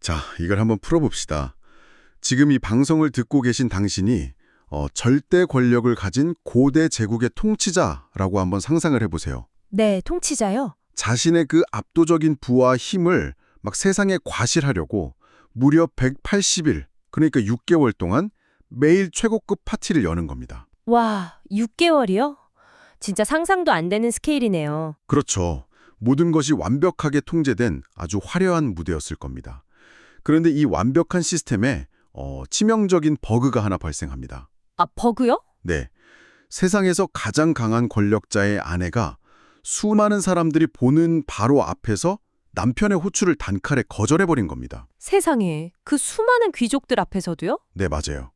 자, 이걸 한번 풀어봅시다. 지금 이 방송을 듣고 계신 당신이 절대 권력을 가진 고대 제국의 통치자라고 한번 상상을 해보세요. 네, 통치자요? 자신의 그 압도적인 부와 힘을 막 세상에 과실하려고 무려 180일, 그러니까 6개월 동안 매일 최고급 파티를 여는 겁니다. 와, 6개월이요? 진짜 상상도 안 되는 스케일이네요. 그렇죠. 모든 것이 완벽하게 통제된 아주 화려한 무대였을 겁니다. 그런데 이 완벽한 시스템에 치명적인 버그가 하나 발생합니다. 아, 버그요? 네. 세상에서 가장 강한 권력자의 아내가 수많은 사람들이 보는 바로 앞에서 남편의 호출을 단칼에 거절해버린 겁니다. 세상에, 그 수많은 귀족들 앞에서도요? 네, 맞아요.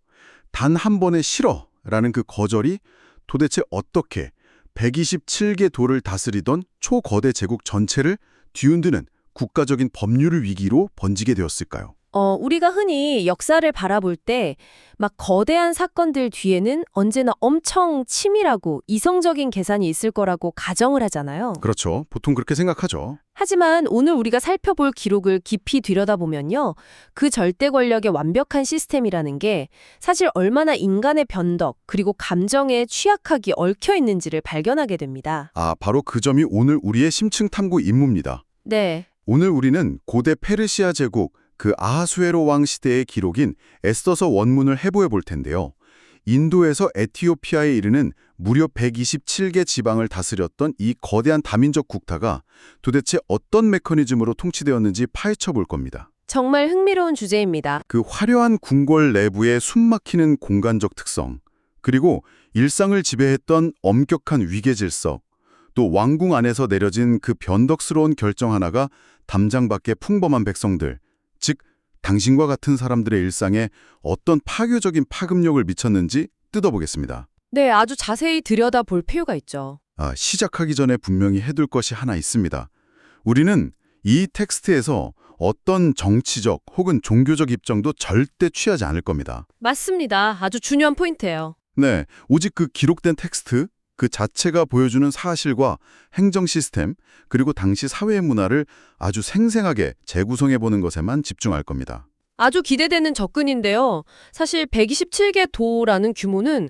단 한 번의 싫어라는 그 거절이 도대체 어떻게 127개 도를 다스리던 초거대 제국 전체를 뒤흔드는 국가적인 법률 위기로 번지게 되었을까요? 우리가 흔히 역사를 바라볼 때 막 거대한 사건들 뒤에는 언제나 엄청 치밀하고 이성적인 계산이 있을 거라고 가정을 하잖아요. 그렇죠. 보통 그렇게 생각하죠. 하지만 오늘 우리가 살펴볼 기록을 깊이 들여다보면요. 그 절대 권력의 완벽한 시스템이라는 게 사실 얼마나 인간의 변덕 그리고 감정에 취약하게 얽혀 있는지를 발견하게 됩니다. 바로 그 점이 오늘 우리의 심층 탐구 임무입니다. 네. 오늘 우리는 고대 페르시아 제국 그 아하수에로 왕 시대의 기록인 에스더서 원문을 해부해 볼 텐데요. 인도에서 에티오피아에 이르는 무려 127개 지방을 다스렸던 이 거대한 다민족 국가가 도대체 어떤 메커니즘으로 통치되었는지 파헤쳐 볼 겁니다. 정말 흥미로운 주제입니다. 그 화려한 궁궐 내부의 숨막히는 공간적 특성, 그리고 일상을 지배했던 엄격한 위계 질서, 또 왕궁 안에서 내려진 그 변덕스러운 결정 하나가 담장 밖의 풍범한 백성들, 즉 당신과 같은 사람들의 일상에 어떤 파괴적인 파급력을 미쳤는지 뜯어보겠습니다. 네, 아주 자세히 들여다볼 필요가 있죠. 시작하기 전에 분명히 해둘 것이 하나 있습니다. 우리는 이 텍스트에서 어떤 정치적 혹은 종교적 입장도 절대 취하지 않을 겁니다. 맞습니다. 아주 중요한 포인트예요. 네, 오직 그 기록된 텍스트, 그 자체가 보여주는 사실과 행정 시스템, 그리고 당시 사회의 문화를 아주 생생하게 재구성해보는 것에만 집중할 겁니다. 아주 기대되는 접근인데요. 사실 127개 도라는 규모는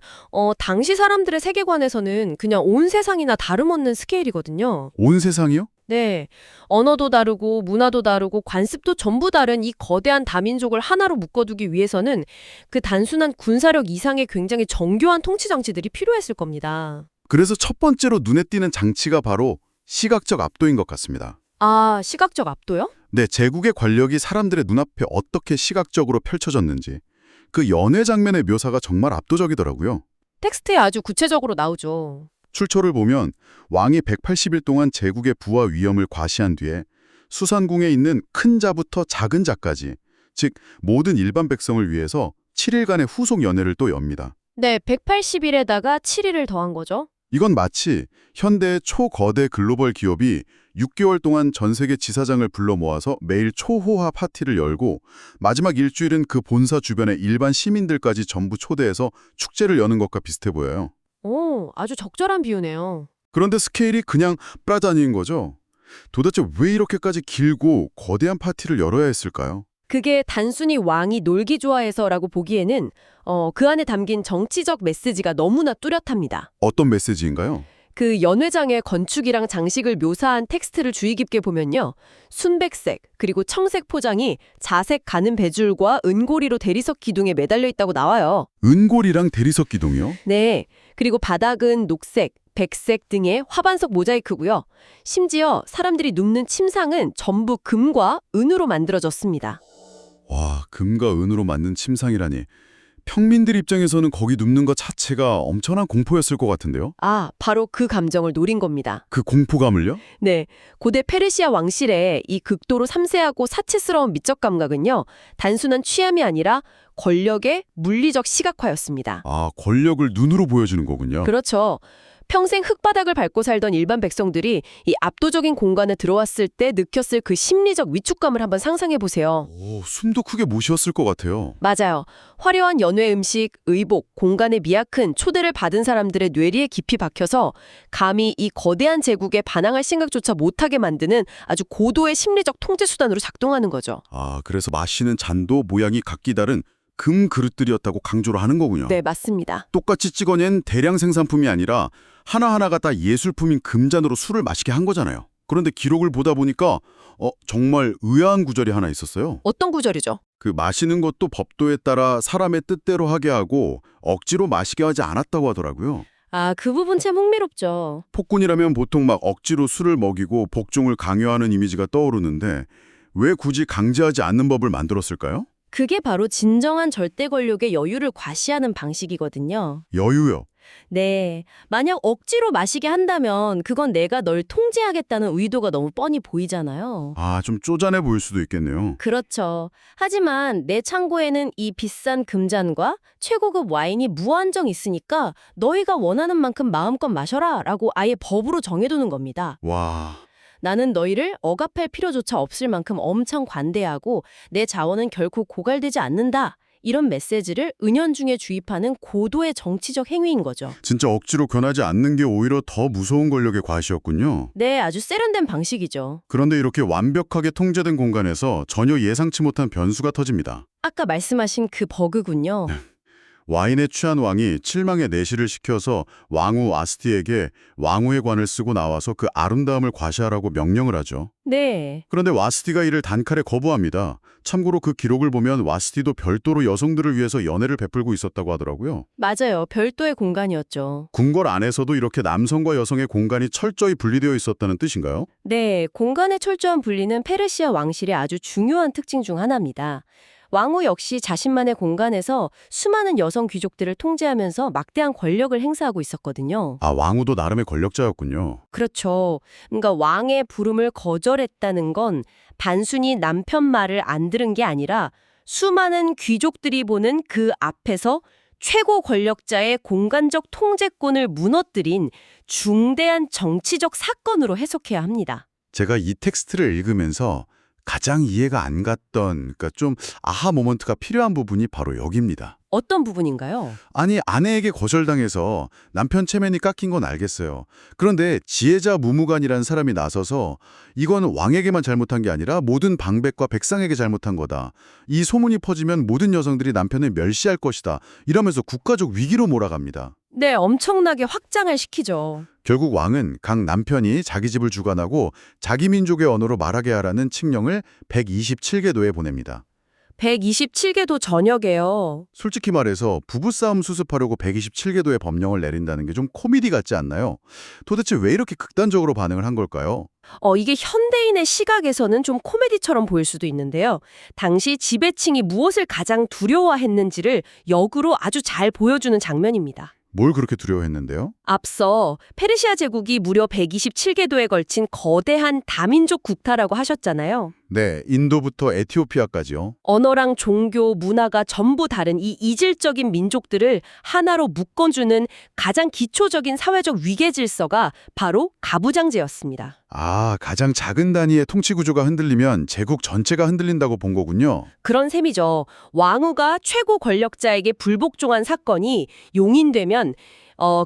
당시 사람들의 세계관에서는 그냥 온 세상이나 다름없는 스케일이거든요. 온 세상이요? 네. 언어도 다르고 문화도 다르고 관습도 전부 다른 이 거대한 다민족을 하나로 묶어두기 위해서는 그 단순한 군사력 이상의 굉장히 정교한 통치 장치들이 필요했을 겁니다. 그래서 첫 번째로 눈에 띄는 장치가 바로 시각적 압도인 것 같습니다. 아, 시각적 압도요? 네, 제국의 권력이 사람들의 눈앞에 어떻게 시각적으로 펼쳐졌는지 그 연회 장면의 묘사가 정말 압도적이더라고요. 텍스트에 아주 구체적으로 나오죠. 출처를 보면 왕이 180일 동안 제국의 부와 위엄을 과시한 뒤에 수산궁에 있는 큰 자부터 작은 자까지, 즉 모든 일반 백성을 위해서 7일간의 후속 연회를 또 엽니다. 네, 180일에다가 7일을 더한 거죠. 이건 마치 현대의 초거대 글로벌 기업이 6개월 동안 전 세계 지사장을 불러 모아서 매일 초호화 파티를 열고 마지막 일주일은 그 본사 주변의 일반 시민들까지 전부 초대해서 축제를 여는 것과 비슷해 보여요. 오, 아주 적절한 비유네요. 그런데 스케일이 그냥 프라다니인 거죠. 도대체 왜 이렇게까지 길고 거대한 파티를 열어야 했을까요? 그게 단순히 왕이 놀기 좋아해서라고 보기에는 그 안에 담긴 정치적 메시지가 너무나 뚜렷합니다. 어떤 메시지인가요? 그 연회장의 건축이랑 장식을 묘사한 텍스트를 주의 깊게 보면요. 순백색 그리고 청색 포장이 자색 가는 배줄과 은고리로 대리석 기둥에 매달려 있다고 나와요. 은골이랑 대리석 기둥이요? 네. 그리고 바닥은 녹색, 백색 등의 화반석 모자이크고요. 심지어 사람들이 눕는 침상은 전부 금과 은으로 만들어졌습니다. 와, 금과 은으로 만든 침상이라니. 평민들 입장에서는 거기 눕는 것 자체가 엄청난 공포였을 것 같은데요? 아, 바로 그 감정을 노린 겁니다. 그 공포감을요? 네, 고대 페르시아 왕실의 이 극도로 섬세하고 사치스러운 미적 감각은요, 단순한 취함이 아니라 권력의 물리적 시각화였습니다. 권력을 눈으로 보여주는 거군요. 그렇죠. 평생 흙바닥을 밟고 살던 일반 백성들이 이 압도적인 공간에 들어왔을 때 느꼈을 그 심리적 위축감을 한번 상상해 보세요. 오, 숨도 크게 못 쉬었을 것 같아요. 맞아요. 화려한 연회 음식, 의복, 공간의 미약한 초대를 받은 사람들의 뇌리에 깊이 박혀서 감히 이 거대한 제국에 반항할 생각조차 못하게 만드는 아주 고도의 심리적 통제 수단으로 작동하는 거죠. 아, 그래서 마시는 잔도 모양이 각기 다른 금 그릇들이었다고 강조를 하는 거군요. 네, 맞습니다. 똑같이 찍어낸 대량 생산품이 아니라 하나하나가 다 예술품인 금잔으로 술을 마시게 한 거잖아요. 그런데 기록을 보다 보니까 정말 의아한 구절이 하나 있었어요. 어떤 구절이죠? 그 마시는 것도 법도에 따라 사람의 뜻대로 하게 하고 억지로 마시게 하지 않았다고 하더라고요. 아, 그 부분 참 흥미롭죠. 폭군이라면 보통 막 억지로 술을 먹이고 복종을 강요하는 이미지가 떠오르는데 왜 굳이 강제하지 않는 법을 만들었을까요? 그게 바로 진정한 절대 권력의 여유를 과시하는 방식이거든요. 여유요. 네. 만약 억지로 마시게 한다면 그건 내가 널 통제하겠다는 의도가 너무 뻔히 보이잖아요. 아, 좀 쪼잔해 보일 수도 있겠네요. 그렇죠. 하지만 내 창고에는 이 비싼 금잔과 최고급 와인이 무한정 있으니까 너희가 원하는 만큼 마음껏 마셔라 라고 아예 법으로 정해두는 겁니다. 와, 나는 너희를 억압할 필요조차 없을 만큼 엄청 관대하고 내 자원은 결코 고갈되지 않는다. 이런 메시지를 은연중에 주입하는 고도의 정치적 행위인 거죠. 진짜 억지로 변하지 않는 게 오히려 더 무서운 권력의 과시였군요. 네, 아주 세련된 방식이죠. 그런데 이렇게 완벽하게 통제된 공간에서 전혀 예상치 못한 변수가 터집니다. 아까 말씀하신 그 버그군요. 와인에 취한 왕이 칠망의 내시를 시켜서 왕후 와스티에게 왕후의 관을 쓰고 나와서 그 아름다움을 과시하라고 명령을 하죠. 네. 그런데 와스티가 이를 단칼에 거부합니다. 참고로 그 기록을 보면 와스티도 별도로 여성들을 위해서 연애를 베풀고 있었다고 하더라고요. 맞아요. 별도의 공간이었죠. 궁궐 안에서도 이렇게 남성과 여성의 공간이 철저히 분리되어 있었다는 뜻인가요? 네, 공간의 철저한 분리는 페르시아 왕실의 아주 중요한 특징 중 하나입니다. 왕후 역시 자신만의 공간에서 수많은 여성 귀족들을 통제하면서 막대한 권력을 행사하고 있었거든요. 아, 왕후도 나름의 권력자였군요. 그렇죠. 그러니까 왕의 부름을 거절했다는 건 단순히 남편 말을 안 들은 게 아니라 수많은 귀족들이 보는 그 앞에서 최고 권력자의 공간적 통제권을 무너뜨린 중대한 정치적 사건으로 해석해야 합니다. 제가 이 텍스트를 읽으면서 가장 이해가 안 갔던, 그러니까 좀 아하 모먼트가 필요한 부분이 바로 여기입니다. 어떤 부분인가요? 아니, 아내에게 거절당해서 남편 체면이 깎인 건 알겠어요. 그런데 지혜자 무무관이라는 사람이 나서서 이건 왕에게만 잘못한 게 아니라 모든 방백과 백성에게 잘못한 거다. 이 소문이 퍼지면 모든 여성들이 남편을 멸시할 것이다. 이러면서 국가적 위기로 몰아갑니다. 네, 엄청나게 확장을 시키죠. 결국 왕은 각 남편이 자기 집을 주관하고 자기 민족의 언어로 말하게 하라는 칙령을 127개도에 보냅니다. 127개도 전역에요. 솔직히 말해서 부부싸움 수습하려고 127개도의 법령을 내린다는 게 좀 코미디 같지 않나요? 도대체 왜 이렇게 극단적으로 반응을 한 걸까요? 이게 현대인의 시각에서는 좀 코미디처럼 보일 수도 있는데요. 당시 지배층이 무엇을 가장 두려워했는지를 역으로 아주 잘 보여주는 장면입니다. 뭘 그렇게 두려워했는데요? 앞서 페르시아 제국이 무려 127개도에 걸친 거대한 다민족 국타라고 하셨잖아요. 네, 인도부터 에티오피아까지요. 언어랑 종교, 문화가 전부 다른 이 이질적인 민족들을 하나로 묶어주는 가장 기초적인 사회적 위계 질서가 바로 가부장제였습니다. 아, 가장 작은 단위의 통치 구조가 흔들리면 제국 전체가 흔들린다고 본 거군요. 그런 셈이죠. 왕후가 최고 권력자에게 불복종한 사건이 용인되면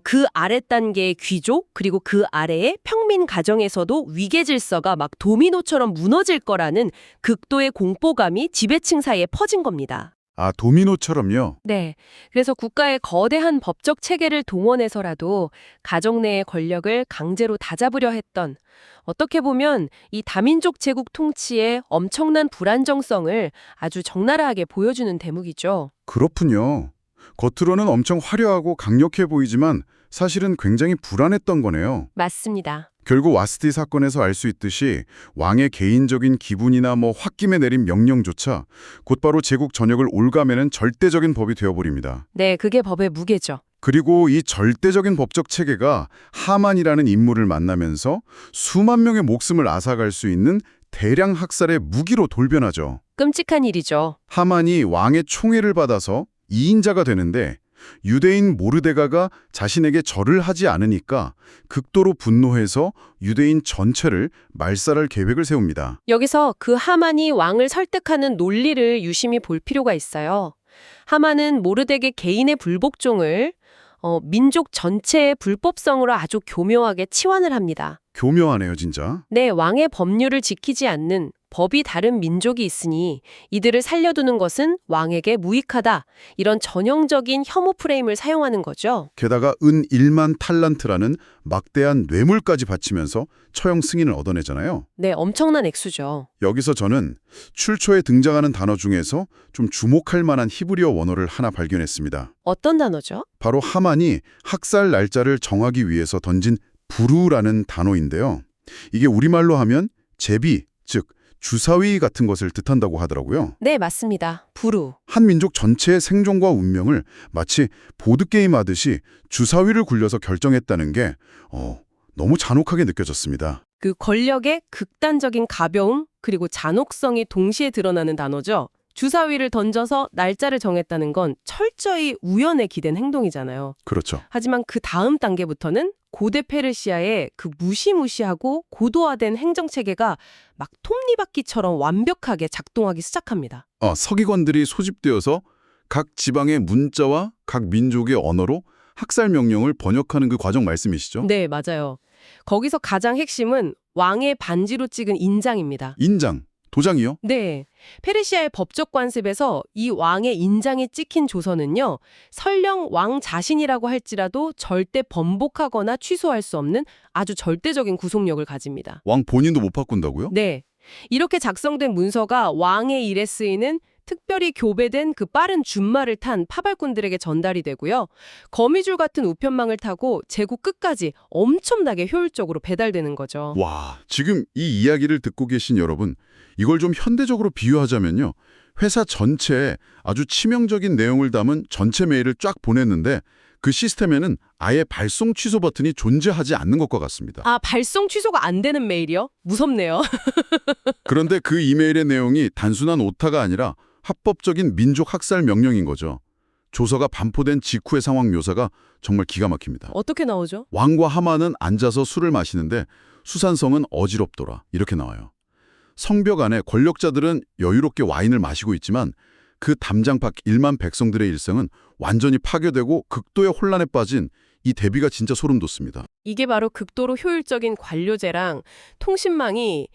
그 아래 단계의 귀족 그리고 그 아래의 평민 가정에서도 위계 질서가 막 도미노처럼 무너질 거라는 극도의 공포감이 지배층 사이에 퍼진 겁니다. 아, 도미노처럼요? 네. 그래서 국가의 거대한 법적 체계를 동원해서라도 가정 내의 권력을 강제로 다잡으려 했던, 어떻게 보면 이 다민족 제국 통치의 엄청난 불안정성을 아주 적나라하게 보여주는 대목이죠. 그렇군요. 겉으로는 엄청 화려하고 강력해 보이지만 사실은 굉장히 불안했던 거네요. 맞습니다. 결국 와스티 사건에서 알 수 있듯이 왕의 개인적인 기분이나 홧김에 내린 명령조차 곧바로 제국 전역을 올가매는 절대적인 법이 되어버립니다. 네, 그게 법의 무게죠. 그리고 이 절대적인 법적 체계가 하만이라는 인물을 만나면서 수만 명의 목숨을 앗아갈 수 있는 대량 학살의 무기로 돌변하죠. 끔찍한 일이죠. 하만이 왕의 총애를 받아서 2인자가 되는데 유대인 모르데가가 자신에게 절을 하지 않으니까 극도로 분노해서 유대인 전체를 말살할 계획을 세웁니다. 여기서 그 하만이 왕을 설득하는 논리를 유심히 볼 필요가 있어요. 하만은 모르덱의 개인의 불복종을 민족 전체의 불법성으로 아주 교묘하게 치환을 합니다. 교묘하네요, 진짜. 네, 왕의 법률을 지키지 않는 법이 다른 민족이 있으니 이들을 살려두는 것은 왕에게 무익하다. 이런 전형적인 혐오 프레임을 사용하는 거죠. 게다가 은 1만 탈란트라는 막대한 뇌물까지 바치면서 처형 승인을 얻어내잖아요. 네, 엄청난 액수죠. 여기서 저는 출처에 등장하는 단어 중에서 좀 주목할 만한 히브리어 원어를 하나 발견했습니다. 어떤 단어죠? 바로 하만이 학살 날짜를 정하기 위해서 던진 부루라는 단어인데요. 이게 우리말로 하면 제비, 즉 주사위 같은 것을 뜻한다고 하더라고요. 네, 맞습니다. 부루. 한 민족 전체의 생존과 운명을 마치 보드게임 하듯이 주사위를 굴려서 결정했다는 게 너무 잔혹하게 느껴졌습니다. 그 권력의 극단적인 가벼움 그리고 잔혹성이 동시에 드러나는 단어죠. 주사위를 던져서 날짜를 정했다는 건 철저히 우연에 기댄 행동이잖아요. 그렇죠. 하지만 그 다음 단계부터는 고대 페르시아의 그 무시무시하고 고도화된 행정체계가 막 톱니바퀴처럼 완벽하게 작동하기 시작합니다. 서기관들이 소집되어서 각 지방의 문자와 각 민족의 언어로 학살 명령을 번역하는 그 과정 말씀이시죠? 네, 맞아요. 거기서 가장 핵심은 왕의 반지로 찍은 인장입니다. 인장, 도장이요? 네. 페르시아의 법적 관습에서 이 왕의 인장이 찍힌 조서는요, 설령 왕 자신이라고 할지라도 절대 번복하거나 취소할 수 없는 아주 절대적인 구속력을 가집니다. 왕 본인도 못 바꾼다고요? 네. 이렇게 작성된 문서가 왕의 일에 쓰이는 특별히 교배된 그 빠른 준말을 탄 파발꾼들에게 전달이 되고요. 거미줄 같은 우편망을 타고 제국 끝까지 엄청나게 효율적으로 배달되는 거죠. 와, 지금 이 이야기를 듣고 계신 여러분, 이걸 좀 현대적으로 비유하자면요. 회사 전체에 아주 치명적인 내용을 담은 전체 메일을 쫙 보냈는데 그 시스템에는 아예 발송 취소 버튼이 존재하지 않는 것과 같습니다. 아, 발송 취소가 안 되는 메일이요? 무섭네요. 그런데 그 이메일의 내용이 단순한 오타가 아니라 합법적인 민족 학살 명령인 거죠. 조서가 반포된 직후의 상황 묘사가 정말 기가 막힙니다. 어떻게 나오죠? 왕과 하만은 앉아서 술을 마시는데 수산성은 어지럽더라. 이렇게 나와요. 성벽 안에 권력자들은 여유롭게 와인을 마시고 있지만 그 담장 밖 1만 백성들의 일생은 완전히 파괴되고 극도의 혼란에 빠진 이 대비가 진짜 소름 돋습니다. 이게 바로 극도로 효율적인 관료제랑 통신망이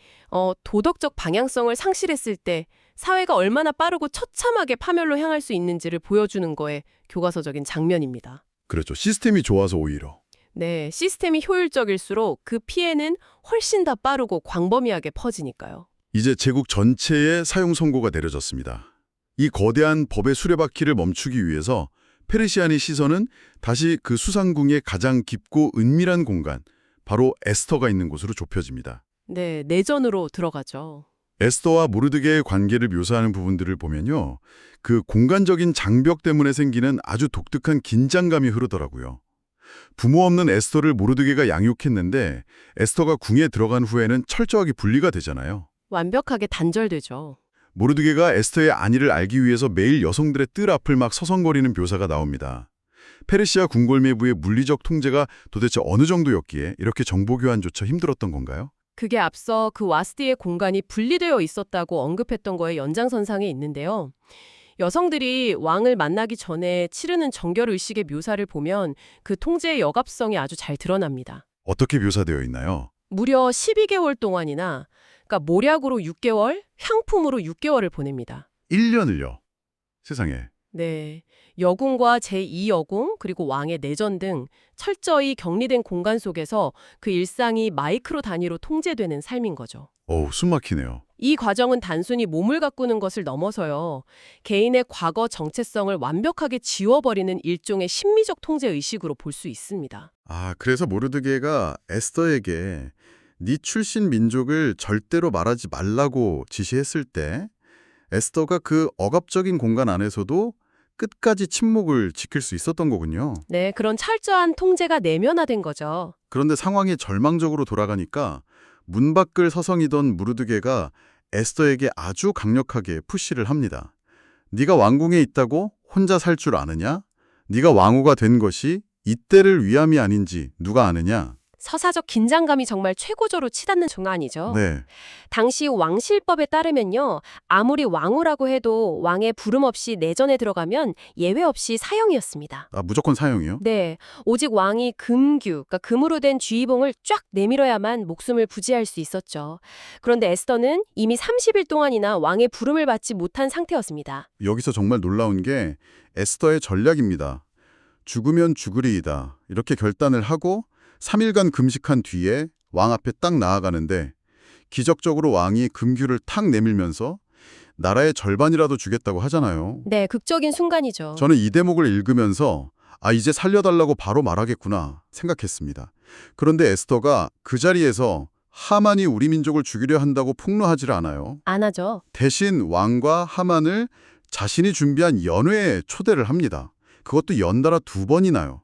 도덕적 방향성을 상실했을 때 사회가 얼마나 빠르고 처참하게 파멸로 향할 수 있는지를 보여주는 거에 교과서적인 장면입니다. 그렇죠. 시스템이 좋아서 오히려. 네, 시스템이 효율적일수록 그 피해는 훨씬 더 빠르고 광범위하게 퍼지니까요. 이제 제국 전체에 사용 선고가 내려졌습니다. 이 거대한 법의 수레바퀴를 멈추기 위해서 페르시아니 시선은 다시 그 수상궁의 가장 깊고 은밀한 공간, 바로 에스터가 있는 곳으로 좁혀집니다. 네, 내전으로 들어가죠. 에스더와 모르드게의 관계를 묘사하는 부분들을 보면요. 그 공간적인 장벽 때문에 생기는 아주 독특한 긴장감이 흐르더라고요. 부모 없는 에스더를 모르드게가 양육했는데 에스더가 궁에 들어간 후에는 철저하게 분리가 되잖아요. 완벽하게 단절되죠. 모르드게가 에스더의 안위를 알기 위해서 매일 여성들의 뜰 앞을 막 서성거리는 묘사가 나옵니다. 페르시아 궁궐매부의 물리적 통제가 도대체 어느 정도였기에 이렇게 정보교환조차 힘들었던 건가요? 그게 앞서 그 와스디의 공간이 분리되어 있었다고 언급했던 거에 연장선상에 있는데요. 여성들이 왕을 만나기 전에 치르는 정결의식의 묘사를 보면 그 통제의 역압성이 아주 잘 드러납니다. 어떻게 묘사되어 있나요? 무려 12개월 동안이나, 그러니까 모략으로 6개월, 향품으로 6개월을 보냅니다. 1년을요? 세상에. 네, 여궁과 제2여궁 그리고 왕의 내전 등 철저히 격리된 공간 속에서 그 일상이 마이크로 단위로 통제되는 삶인 거죠. 숨 막히네요. 이 과정은 단순히 몸을 가꾸는 것을 넘어서요. 개인의 과거 정체성을 완벽하게 지워버리는 일종의 심미적 통제 의식으로 볼 수 있습니다. 그래서 모르드게가 에스더에게 네 출신 민족을 절대로 말하지 말라고 지시했을 때 에스더가 그 억압적인 공간 안에서도 끝까지 침묵을 지킬 수 있었던 거군요. 네, 그런 철저한 통제가 내면화된 거죠. 그런데 상황이 절망적으로 돌아가니까 문 밖을 서성이던 무르드게가 에스더에게 아주 강력하게 푸시를 합니다. 네가 왕궁에 있다고 혼자 살 줄 아느냐? 네가 왕후가 된 것이 이때를 위함이 아닌지 누가 아느냐? 서사적 긴장감이 정말 최고조로 치닫는 순간이죠. 네. 당시 왕실법에 따르면요. 아무리 왕후라고 해도 왕의 부름 없이 내전에 들어가면 예외 없이 사형이었습니다. 아, 무조건 사형이요? 네, 오직 왕이 금규, 그러니까 금으로 된 쥐봉을 쫙 내밀어야만 목숨을 부지할 수 있었죠. 그런데 에스더는 이미 30일 동안이나 왕의 부름을 받지 못한 상태였습니다. 여기서 정말 놀라운 게 에스더의 전략입니다. 죽으면 죽으리이다. 이렇게 결단을 하고 3일간 금식한 뒤에 왕 앞에 딱 나아가는데 기적적으로 왕이 금규를 탁 내밀면서 나라의 절반이라도 주겠다고 하잖아요. 네, 극적인 순간이죠. 저는 이 대목을 읽으면서 아, 이제 살려달라고 바로 말하겠구나 생각했습니다. 그런데 에스더가 그 자리에서 하만이 우리 민족을 죽이려 한다고 폭로하질 않아요. 안 하죠. 대신 왕과 하만을 자신이 준비한 연회에 초대를 합니다. 그것도 연달아 2번이나요.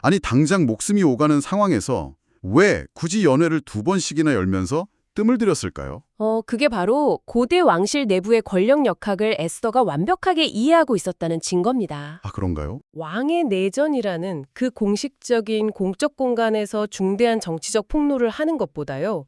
아니 당장 목숨이 오가는 상황에서 왜 굳이 연회를 2번씩이나 열면서 뜸을 들였을까요? 그게 바로 고대 왕실 내부의 권력 역학을 에스더가 완벽하게 이해하고 있었다는 증거입니다. 아, 그런가요? 왕의 내전이라는 그 공식적인 공적 공간에서 중대한 정치적 폭로를 하는 것보다요.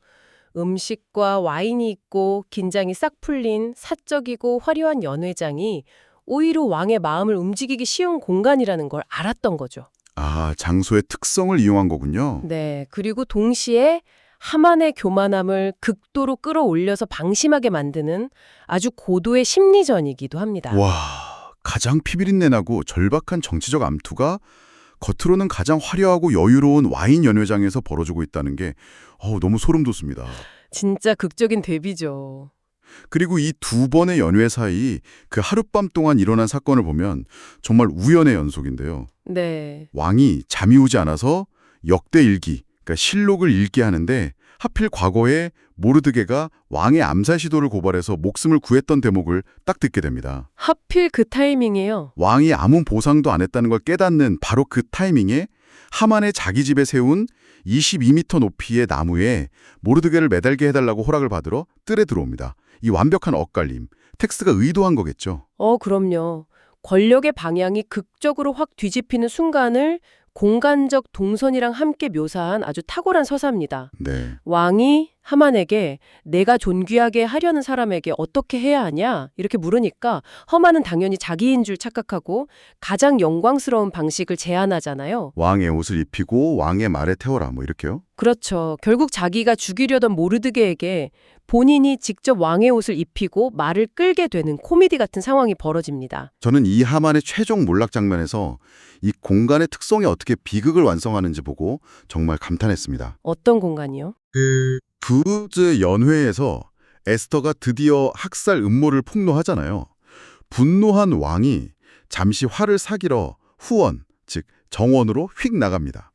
음식과 와인이 있고 긴장이 싹 풀린 사적이고 화려한 연회장이 오히려 왕의 마음을 움직이기 쉬운 공간이라는 걸 알았던 거죠. 아, 장소의 특성을 이용한 거군요. 네, 그리고 동시에 하만의 교만함을 극도로 끌어올려서 방심하게 만드는 아주 고도의 심리전이기도 합니다. 와, 가장 피비린내 나고 절박한 정치적 암투가 겉으로는 가장 화려하고 여유로운 와인 연회장에서 벌어지고 있다는 게 너무 소름 돋습니다. 진짜 극적인 대비죠. 그리고 이 2번의 연회 사이 그 하룻밤 동안 일어난 사건을 보면 정말 우연의 연속인데요. 네. 왕이 잠이 오지 않아서 역대 일기, 그러니까 실록을 읽게 하는데 하필 과거에 모르드게가 왕의 암살 시도를 고발해서 목숨을 구했던 대목을 딱 듣게 됩니다. 하필 그 타이밍이에요. 왕이 아무 보상도 안 했다는 걸 깨닫는 바로 그 타이밍에 하만의 자기 집에 세운 22m 높이의 나무에 모르드게를 매달게 해달라고 허락을 받으러 뜰에 들어옵니다. 이 완벽한 엇갈림, 텍스트가 의도한 거겠죠. 그럼요. 권력의 방향이 극적으로 확 뒤집히는 순간을 공간적 동선이랑 함께 묘사한 아주 탁월한 서사입니다. 네. 왕이 하만에게 내가 존귀하게 하려는 사람에게 어떻게 해야 하냐 이렇게 물으니까 하만은 당연히 자기인 줄 착각하고 가장 영광스러운 방식을 제안하잖아요. 왕의 옷을 입히고 왕의 말에 태워라 뭐 이렇게요? 그렇죠. 결국 자기가 죽이려던 모르드게에게 본인이 직접 왕의 옷을 입히고 말을 끌게 되는 코미디 같은 상황이 벌어집니다. 저는 이 하만의 최종 몰락 장면에서 이 공간의 특성이 어떻게 비극을 완성하는지 보고 정말 감탄했습니다. 어떤 공간이요? 부즈 연회에서 에스더가 드디어 학살 음모를 폭로하잖아요. 분노한 왕이 잠시 화를 사기러 후원, 즉 정원으로 휙 나갑니다.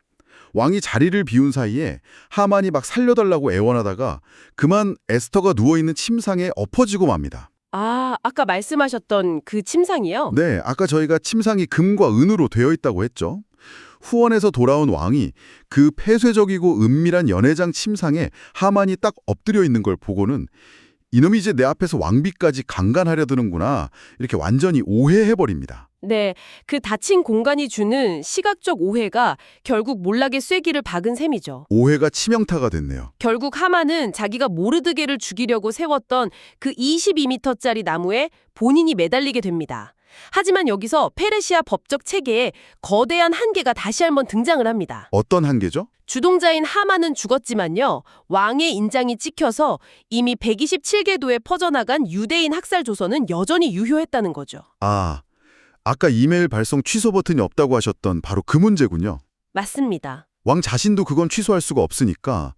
왕이 자리를 비운 사이에 하만이 막 살려달라고 애원하다가 그만 에스더가 누워있는 침상에 엎어지고 맙니다. 아까 말씀하셨던 그 침상이요? 네, 아까 저희가 침상이 금과 은으로 되어 있다고 했죠. 후원에서 돌아온 왕이 그 폐쇄적이고 은밀한 연회장 침상에 하만이 딱 엎드려 있는 걸 보고는 이놈이 이제 내 앞에서 왕비까지 강간하려 드는구나 이렇게 완전히 오해해버립니다. 네, 그 닫힌 공간이 주는 시각적 오해가 결국 몰락의 쐐기를 박은 셈이죠. 오해가 치명타가 됐네요. 결국 하만은 자기가 모르드게를 죽이려고 세웠던 그 22m짜리 나무에 본인이 매달리게 됩니다. 하지만 여기서 페르시아 법적 체계에 거대한 한계가 다시 한번 등장을 합니다. 어떤 한계죠? 주동자인 하만은 죽었지만요. 왕의 인장이 찍혀서 이미 127개도에 퍼져나간 유대인 학살 조서는 여전히 유효했다는 거죠. 아까 이메일 발송 취소 버튼이 없다고 하셨던 바로 그 문제군요. 맞습니다. 왕 자신도 그건 취소할 수가 없으니까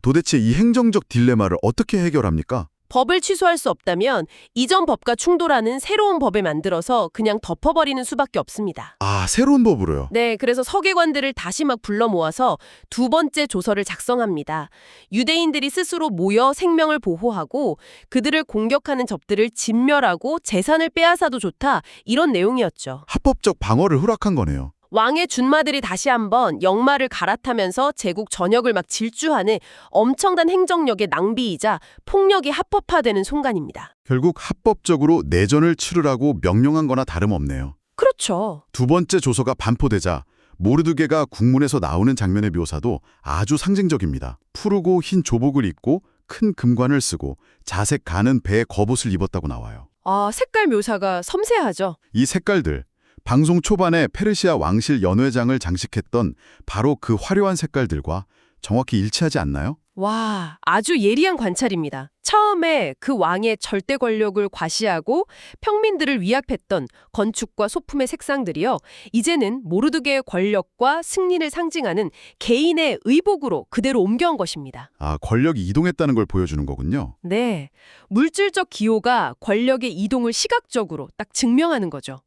도대체 이 행정적 딜레마를 어떻게 해결합니까? 법을 취소할 수 없다면 이전 법과 충돌하는 새로운 법을 만들어서 그냥 덮어버리는 수밖에 없습니다. 새로운 법으로요? 네, 그래서 서기관들을 다시 막 불러 모아서 2번째 조서를 작성합니다. 유대인들이 스스로 모여 생명을 보호하고 그들을 공격하는 적들을 진멸하고 재산을 빼앗아도 좋다 이런 내용이었죠. 합법적 방어를 허락한 거네요. 왕의 준마들이 다시 한번 영마를 갈아타면서 제국 전역을 막 질주하는 엄청난 행정력의 낭비이자 폭력이 합법화되는 순간입니다. 결국 합법적으로 내전을 치르라고 명령한 거나 다름없네요. 그렇죠. 두 번째 조서가 반포되자 모르드게가 국문에서 나오는 장면의 묘사도 아주 상징적입니다. 푸르고 흰 조복을 입고 큰 금관을 쓰고 자색 가는 배에 겉옷을 입었다고 나와요. 아, 색깔 묘사가 섬세하죠. 이 색깔들, 방송 초반에 페르시아 왕실 연회장을 장식했던 바로 그 화려한 색깔들과 정확히 일치하지 않나요? 와, 아주 예리한 관찰입니다. 처음에 그 왕의 절대 권력을 과시하고 평민들을 위압했던 건축과 소품의 색상들이요. 이제는 모르드게의 권력과 승리를 상징하는 개인의 의복으로 그대로 옮겨온 것입니다. 아, 권력이 이동했다는 걸 보여주는 거군요. 네, 물질적 기호가 권력의 이동을 시각적으로 딱 증명하는 거죠.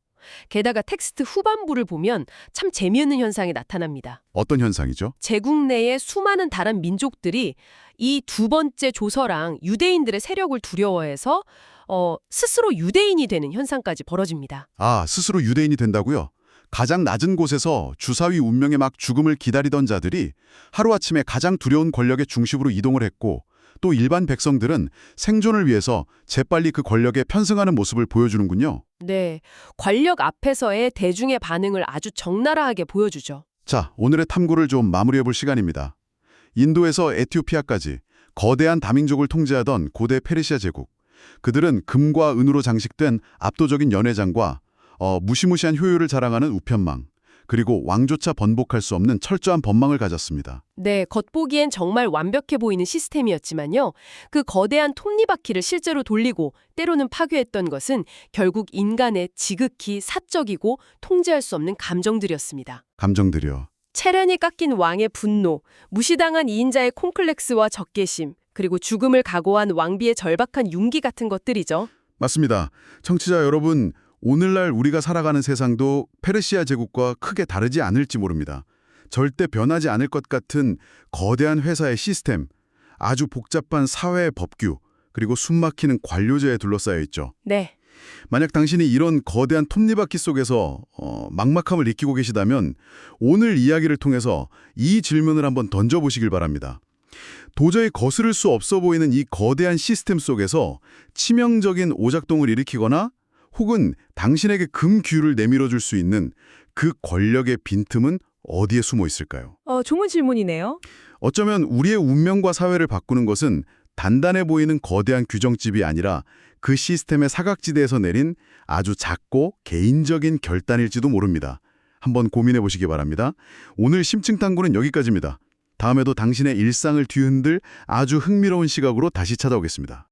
게다가 텍스트 후반부를 보면 참 재미있는 현상이 나타납니다. 어떤 현상이죠? 제국 내의 수많은 다른 민족들이 이 두 번째 조서랑 유대인들의 세력을 두려워해서 스스로 유대인이 되는 현상까지 벌어집니다. 아, 스스로 유대인이 된다고요? 가장 낮은 곳에서 주사위 운명의 막 죽음을 기다리던 자들이 하루아침에 가장 두려운 권력의 중심으로 이동을 했고 또 일반 백성들은 생존을 위해서 재빨리 그 권력에 편승하는 모습을 보여주는군요. 네, 권력 앞에서의 대중의 반응을 아주 적나라하게 보여주죠. 자, 오늘의 탐구를 좀 마무리해볼 시간입니다. 인도에서 에티오피아까지 거대한 다민족을 통제하던 고대 페르시아 제국. 그들은 금과 은으로 장식된 압도적인 연회장과 무시무시한 효율을 자랑하는 우편망, 그리고 왕조차 번복할 수 없는 철저한 법망을 가졌습니다. 네, 겉보기엔 정말 완벽해 보이는 시스템이었지만요. 그 거대한 톱니바퀴를 실제로 돌리고 때로는 파괴했던 것은 결국 인간의 지극히 사적이고 통제할 수 없는 감정들이었습니다. 감정들이요. 체련이 깎인 왕의 분노, 무시당한 이인자의 콤플렉스와 적개심, 그리고 죽음을 각오한 왕비의 절박한 윤기 같은 것들이죠. 맞습니다. 청취자 여러분, 오늘날 우리가 살아가는 세상도 페르시아 제국과 크게 다르지 않을지 모릅니다. 절대 변하지 않을 것 같은 거대한 회사의 시스템, 아주 복잡한 사회의 법규, 그리고 숨막히는 관료제에 둘러싸여 있죠. 네. 만약 당신이 이런 거대한 톱니바퀴 속에서 막막함을 느끼고 계시다면 오늘 이야기를 통해서 이 질문을 한번 던져보시길 바랍니다. 도저히 거스를 수 없어 보이는 이 거대한 시스템 속에서 치명적인 오작동을 일으키거나 혹은 당신에게 금규를 내밀어줄 수 있는 그 권력의 빈틈은 어디에 숨어 있을까요? 좋은 질문이네요. 어쩌면 우리의 운명과 사회를 바꾸는 것은 단단해 보이는 거대한 규정집이 아니라 그 시스템의 사각지대에서 내린 아주 작고 개인적인 결단일지도 모릅니다. 한번 고민해 보시기 바랍니다. 오늘 심층탐구는 여기까지입니다. 다음에도 당신의 일상을 뒤흔들 아주 흥미로운 시각으로 다시 찾아오겠습니다.